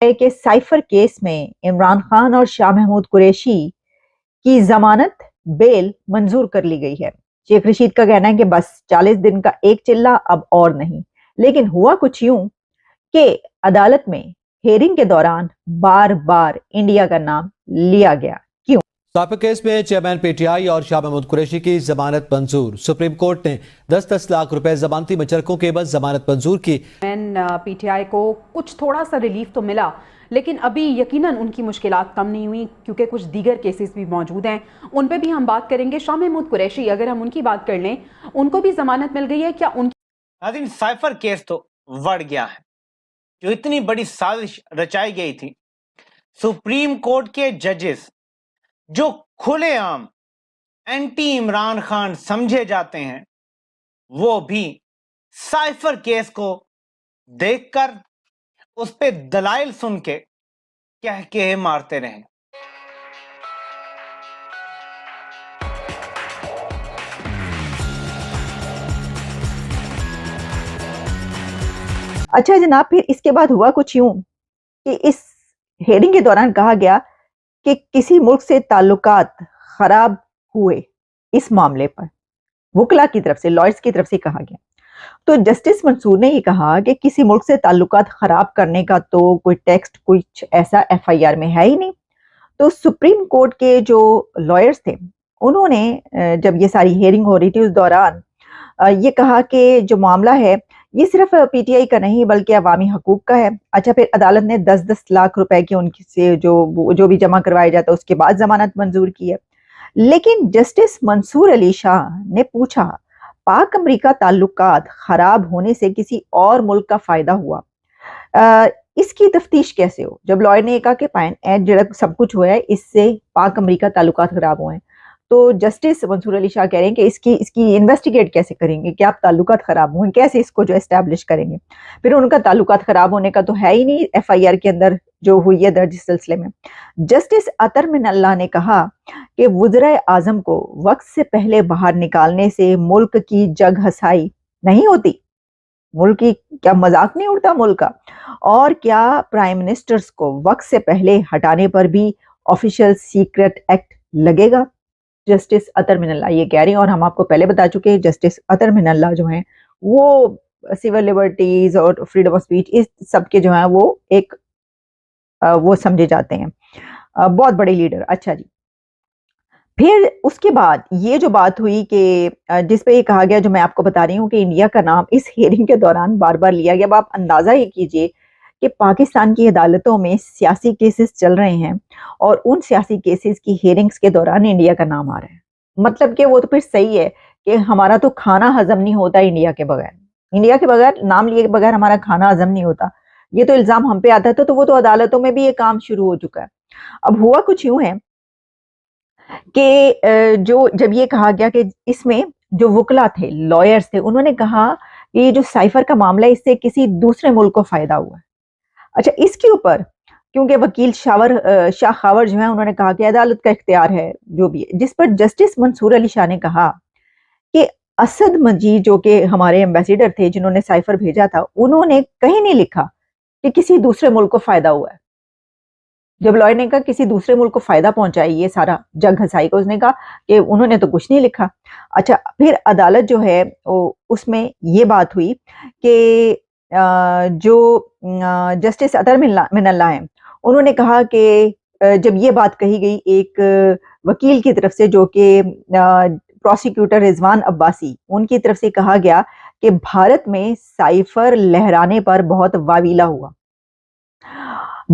ہے کہ cipher case میں عمران خان اور شاہ محمود قریشی کی ضمانت بیل منظور کر لی گئی ہے۔ شیخ رشید کا کہنا ہے کہ بس 40 دن کا ایک چلہ اب اور نہیں، لیکن ہوا کچھ یوں کہ عدالت میں ہیرنگ کے دوران بار بار انڈیا کا نام لیا گیا۔ کیوں؟ سائفر کیس میں چیئرمین پی ٹی آئی اور شاہ محمود قریشی کی ضمانت منظور۔ سپریم کورٹ نے 10 لاکھ روپے ضمانتی مچرکوں کے عوض ضمانت منظور کی۔ پی ٹی آئی کو کچھ تھوڑا سا ریلیف تو ملا، لیکن ابھی یقیناً ان کی مشکلات کم نہیں ہوئی، کیونکہ کچھ دیگر کیسز بھی موجود ہیں، ان پہ بھی ہم بات کریں گے۔ شاہ محمود قریشی، اگر ہم ان کی بات کر لیں، ان کو بھی ضمانت مل گئی ہے کیا؟ ان ناظرین، سائفر کیس تو بڑھ گیا ہے۔ جو اتنی بڑی سازش رچائی گئی تھی، سپریم کورٹ کے ججز جو کھلے عام اینٹی عمران خان سمجھے جاتے ہیں، وہ بھی سائفر کیس کو دیکھ کر اس پہ دلائل سن کے کہہ مارتے رہے۔ اچھا جناب، پھر اس کے بعد ہوا کچھ یوں کہ اس ہیرنگ کے دوران کہا گیا کہ کسی ملک سے تعلقات خراب ہوئے، اس معاملے پر وکلا کی طرف سے، لائرز کی طرف سے کہا گیا۔ تو جسٹس منصور نے یہ کہا کہ کسی ملک سے تعلقات خراب کرنے کا تو کوئی ٹیکسٹ کچھ ایسا ایف آئی آر میں ہے ہی نہیں۔ تو سپریم کورٹ کے جو لائرز تھے، انہوں نے جب یہ ساری ہیرنگ ہو رہی تھی اس دوران یہ کہا کہ جو معاملہ ہے یہ صرف پی ٹی آئی کا نہیں بلکہ عوامی حقوق کا ہے۔ اچھا، پھر عدالت نے 10 لاکھ روپے کی ان سے جو بھی جمع کروایا جاتا ہے اس کے بعد ضمانت منظور کی ہے۔ لیکن جسٹس منصور علی شاہ نے پوچھا، پاک امریکہ تعلقات خراب ہونے سے کسی اور ملک کا فائدہ ہوا، اس کی تفتیش کیسے ہو؟ جب لائر نے یہ کہا کہ جڑا سب کچھ ہوا ہے اس سے پاک امریکہ تعلقات خراب ہوئے ہیں، تو جسٹس منصور علی شاہ کہہ رہے ہیں کہ اس کی انویسٹیگیٹ کیسے کریں گے کہ آپ تعلقات خراب ہوئے، کیسے اس کو جو اسٹیبلش کریں گے؟ پھر ان کا تعلقات خراب ہونے کا تو ہے ہی نہیں ایف آئی آر کے اندر جو ہوئی ہے درج سلسلے میں۔ جسٹس اطہر من اللہ نے کہا کہ وزراء اعظم کو وقت سے پہلے باہر نکالنے سے ملک کی جگ ہسائی نہیں ہوتی، ملک کی کیا مذاق نہیں اڑتا ملک کا، اور کیا پرائم منسٹرز کو وقت سے پہلے ہٹانے پر بھی آفیشل سیکرٹ ایکٹ لگے گا؟ جسٹس اطہر من اللہ یہ کہہ رہے ہیں، اور ہم آپ کو پہلے بتا چکے ہیں جسٹس اطہر من اللہ جو ہیں وہ سول لبرٹیز اور فریڈم آف اسپیچ اس سب کے جو ہیں وہ ایک وہ سمجھے جاتے ہیں بہت بڑے لیڈر۔ اچھا جی، پھر اس کے بعد یہ جو بات ہوئی کہ جس پہ یہ کہا گیا، جو میں آپ کو بتا رہی ہوں کہ انڈیا کا نام اس ہیرنگ کے دوران بار بار لیا گیا۔ اب آپ اندازہ یہ کیجئے کہ پاکستان کی عدالتوں میں سیاسی کیسز چل رہے ہیں اور ان سیاسی کیسز کی ہیرنگز کے دوران انڈیا کا نام آ رہا ہے۔ مطلب کہ وہ تو پھر صحیح ہے کہ ہمارا تو کھانا ہضم نہیں ہوتا انڈیا کے بغیر، انڈیا کے بغیر، نام لیے کے بغیر ہمارا کھانا ہضم نہیں ہوتا، یہ تو الزام ہم پہ آتا تھا، تو وہ تو عدالتوں میں بھی یہ کام شروع ہو چکا ہے۔ اب ہوا کچھ یوں ہے کہ جب یہ کہا گیا کہ اس میں جو وکلا تھے، لائرز تھے، انہوں نے کہا کہ یہ جو سائفر کا معاملہ ہے اس سے کسی دوسرے ملک کو فائدہ ہوا ہے۔ اچھا، اس کے اوپر کیونکہ وکیل شاہ خاور جو ہیں انہوں نے کہا کہ عدالت کا اختیار ہے جو بھی ہے، جس پر جسٹس منصور علی شاہ نے کہا کہ اسد مجید جو کہ ہمارے ایمبیسیڈر تھے جنہوں نے سائفر بھیجا تھا، انہوں نے کہیں نہیں لکھا کہ کسی دوسرے ملک کو فائدہ ہوا ہے۔ جب لائر نے کہا کسی دوسرے ملک کو فائدہ پہنچائی یہ سارا جگ ہسائی کو، اس نے کہا کہ انہوں نے تو کچھ نہیں لکھا۔ اچھا، پھر عدالت جو ہے اس میں یہ بات ہوئی کہ جو جسٹس اطہر من اللہ ہیں انہوں نے کہا کہ جب یہ بات کہی گئی ایک وکیل کی طرف سے جو کہ پروسیکیوٹر رضوان عباسی، ان کی طرف سے کہا گیا کہ بھارت میں سائفر لہرانے پر بہت واویلا ہوا،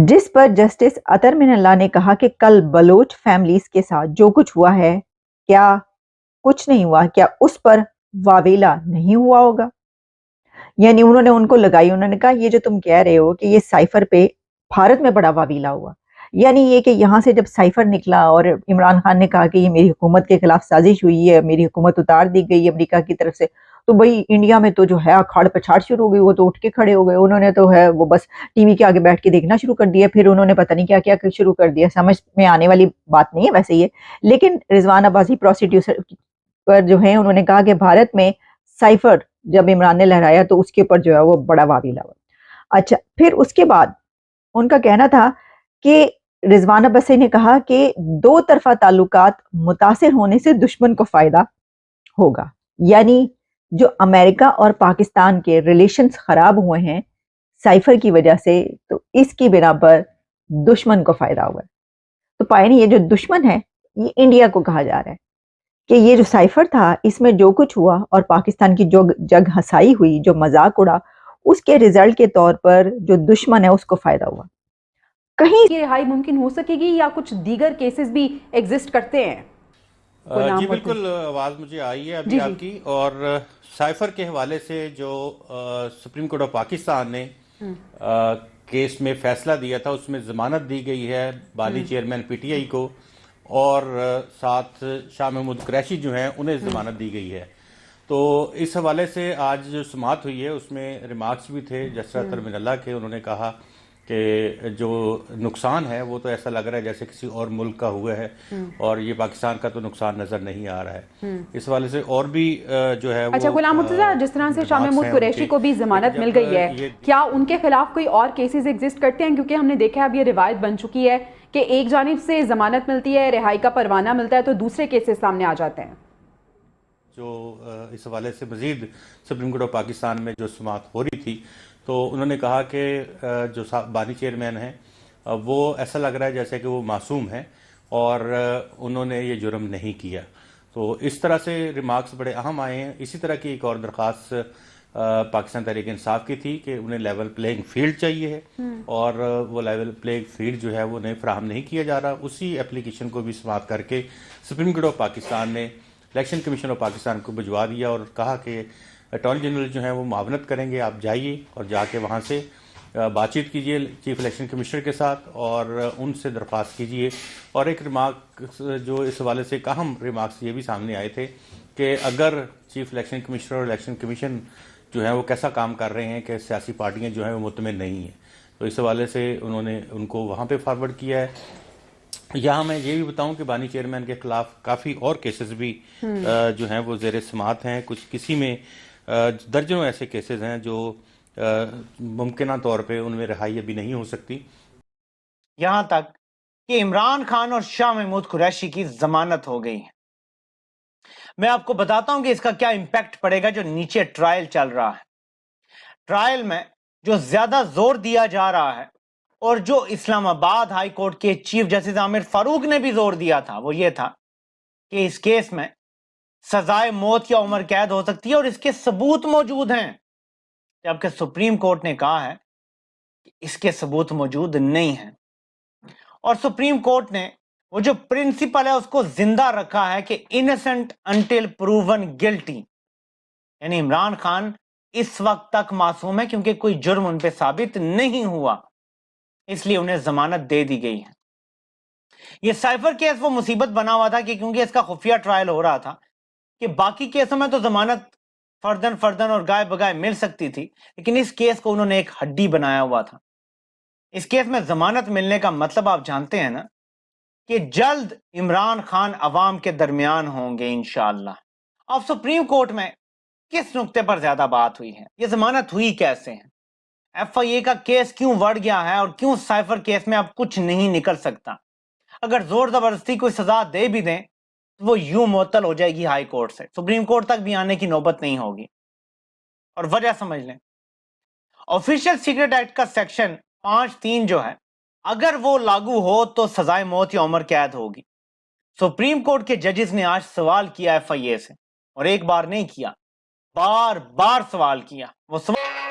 جس پر جسٹس اطہر من اللہ نے کہا کہ کل بلوچ فیملیز کے ساتھ جو کچھ ہوا ہے کیا کچھ نہیں ہوا، کیا اس پر واویلا نہیں ہوا ہوگا؟ یعنی انہوں نے ان کو لگائی، انہوں نے کہا یہ جو تم کہہ رہے ہو کہ یہ سائفر پہ بھارت میں بڑا واویلا ہوا، یعنی یہ کہ یہاں سے جب سائفر نکلا اور عمران خان نے کہا کہ یہ میری حکومت کے خلاف سازش ہوئی ہے، میری حکومت اتار دی گئی امریکہ کی طرف سے، تو بھئی انڈیا میں تو جو ہے اکھاڑ پچھاڑ شروع ہو گئی، وہ تو اٹھ کے کھڑے ہو گئے، انہوں نے تو ہے وہ بس ٹی وی کے آگے بیٹھ کے دیکھنا شروع کر دیا، پھر انہوں نے پتہ نہیں کیا کیا شروع کر دیا، سمجھ میں آنے والی بات نہیں ہے ویسے یہ۔ لیکن رضوان عباسی پروسیکیوٹر پر جو ہیں انہوں نے کہا کہ بھارت میں سائفر جب عمران نے لہرایا تو اس کے اوپر جو ہے وہ بڑا واویلا ہوا۔ اچھا، پھر اس کے بعد ان کا کہنا تھا کہ رضوان عباسی نے کہا کہ دو طرفہ تعلقات متاثر ہونے سے دشمن کو فائدہ ہوگا، یعنی جو امریکہ اور پاکستان کے ریلیشنز خراب ہوئے ہیں سائفر کی وجہ سے، تو اس کی بنا پر دشمن کو فائدہ ہوا ہے۔ تو پائنی یہ جو دشمن ہے یہ انڈیا کو کہا جا رہا ہے کہ یہ جو سائفر تھا اس میں جو کچھ ہوا اور پاکستان کی جو جگ ہسائی ہوئی، جو مذاق اڑا، اس کے ریزلٹ کے طور پر جو دشمن ہے اس کو فائدہ ہوا۔ کہیں یہ رہائی ممکن ہو سکے گی یا کچھ دیگر کیسز بھی ایگزسٹ کرتے ہیں؟ جی بالکل، آواز مجھے آئی ہے ابھی آپ کی، اور سائفر کے حوالے سے جو سپریم کورٹ آف پاکستان نے کیس میں فیصلہ دیا تھا، اس میں ضمانت دی گئی ہے بانی چیئرمین پی ٹی آئی کو، اور ساتھ شاہ محمود قریشی جو ہیں انہیں ضمانت دی گئی ہے۔ تو اس حوالے سے آج جو سماعت ہوئی ہے اس میں ریمارکس بھی تھے جسٹس ترمین اللہ کے۔ انہوں نے کہا کہ جو نقصان ہے وہ تو ایسا لگ رہا ہے جیسے کسی اور ملک کا ہوا ہے، اور یہ پاکستان کا تو نقصان نظر نہیں آ رہا ہے۔ اس حوالے سے اور بھی جو ہے اچھا غلام مرتضیٰ، جس طرح سے شاہ محمود قریشی کو بھی ضمانت مل گئی ہے، کیا ان کے خلاف کوئی اور کیسز ایگزسٹ کرتے ہیں؟ کیونکہ ہم نے دیکھا ہے اب یہ روایت بن چکی ہے کہ ایک جانب سے ضمانت ملتی ہے، رہائی کا پروانہ ملتا ہے، تو دوسرے کیسز سامنے آ جاتے ہیں۔ جو اس حوالے سے مزید سپریم کورٹ آف پاکستان میں جو سماعت ہو رہی تھی، تو انہوں نے کہا کہ جو بانی چیئرمین ہیں وہ ایسا لگ رہا ہے جیسے کہ وہ معصوم ہیں اور انہوں نے یہ جرم نہیں کیا۔ تو اس طرح سے ریمارکس بڑے اہم آئے ہیں۔ اسی طرح کی ایک اور درخواست پاکستان تحریک انصاف کی تھی کہ انہیں لیول پلینگ فیلڈ چاہیے ہے، اور وہ لیول پلینگ فیلڈ جو ہے وہ انہیں فراہم نہیں کیا جا رہا۔ اسی اپلیکیشن کو بھی سماعت کر کے سپریم کورٹ آف پاکستان نے الیکشن کمیشن آف پاکستان کو بھجوا دیا اور کہا کہ اٹارنی جنرل جو ہیں وہ معاونت کریں گے، آپ جائیے اور جا کے وہاں سے بات چیت کیجیے چیف الیکشن کمشنر کے ساتھ اور ان سے درخواست کیجیے۔ اور ایک ریمارکس جو اس حوالے سے ایک اہم ریمارکس یہ بھی سامنے آئے تھے کہ اگر چیف الیکشن کمشنر اور الیکشن کمیشن جو ہے وہ کیسا کام کر رہے ہیں کہ سیاسی پارٹیاں جو ہیں وہ مطمئن نہیں ہیں، تو اس حوالے سے انہوں نے ان کو وہاں پہ فارورڈ کیا ہے۔ یہاں میں یہ بھی بتاؤں کہ بانی چیئرمین کے خلاف کافی اور کیسز بھی جو ہیں وہ زیر سماعت ہیں۔ کسی میں درجنوں ایسے کیسز ہیں جو ممکنہ طور پہ ان میں رہائی ابھی نہیں ہو سکتی۔ یہاں تک کہ عمران خان اور شاہ محمود قریشی کی ضمانت ہو گئی ہے۔ میں آپ کو بتاتا ہوں کہ اس کا کیا امپیکٹ پڑے گا جو نیچے ٹرائل چل رہا ہے۔ ٹرائل میں جو زیادہ زور دیا جا رہا ہے اور جو اسلام آباد ہائی کورٹ کے چیف جسٹس عامر فاروق نے بھی زور دیا تھا وہ یہ تھا کہ اس کیس میں سزائے موت یا عمر قید ہو سکتی ہے اور اس کے ثبوت موجود ہیں، جبکہ سپریم کورٹ نے کہا ہے کہ اس کے ثبوت موجود نہیں ہیں، اور سپریم کورٹ نے وہ جو پرنسپل ہے اس کو زندہ رکھا ہے کہ انسنٹ انٹل پروون گلٹی، یعنی عمران خان اس وقت تک معصوم ہے کیونکہ کوئی جرم ان پہ ثابت نہیں ہوا، اس لیے انہیں ضمانت دے دی گئی ہے۔ یہ سائفر کیس وہ مصیبت بنا ہوا تھا کہ کیونکہ اس کا خفیہ ٹرائل ہو رہا تھا کہ باقی کیسوں میں تو ضمانت فردن اور گائے بگائے مل سکتی تھی، لیکن اس کیس کو انہوں نے ایک ہڈی بنایا ہوا تھا۔ اس کیس میں ضمانت ملنے کا مطلب آپ جانتے ہیں نا کہ جلد عمران خان عوام کے درمیان ہوں گے انشاءاللہ۔ اب سپریم کورٹ میں کس نقطے پر زیادہ بات ہوئی ہے، یہ ضمانت ہوئی کیسے ہے، ایف آئی اے کا کیس کیوں بڑھ گیا ہے اور کیوں سائفر کیس میں اب کچھ نہیں نکل سکتا؟ اگر زور زبردستی کوئی سزا دے بھی دیں تو وہ یوں معطل ہو جائے گی ہائی کورٹ سے، سپریم کورٹ تک بھی آنے کی نوبت نہیں ہوگی۔ اور وجہ سمجھ لیں، آفیشیل سیکرٹ ایکٹ کا سیکشن 5(3) جو ہے اگر وہ لاگو ہو تو سزائے موت یا عمر قید ہوگی۔ سپریم کورٹ کے ججز نے آج سوال کیا ایف آئی اے سے، اور ایک بار نہیں کیا، بار بار سوال کیا۔ وہ سوال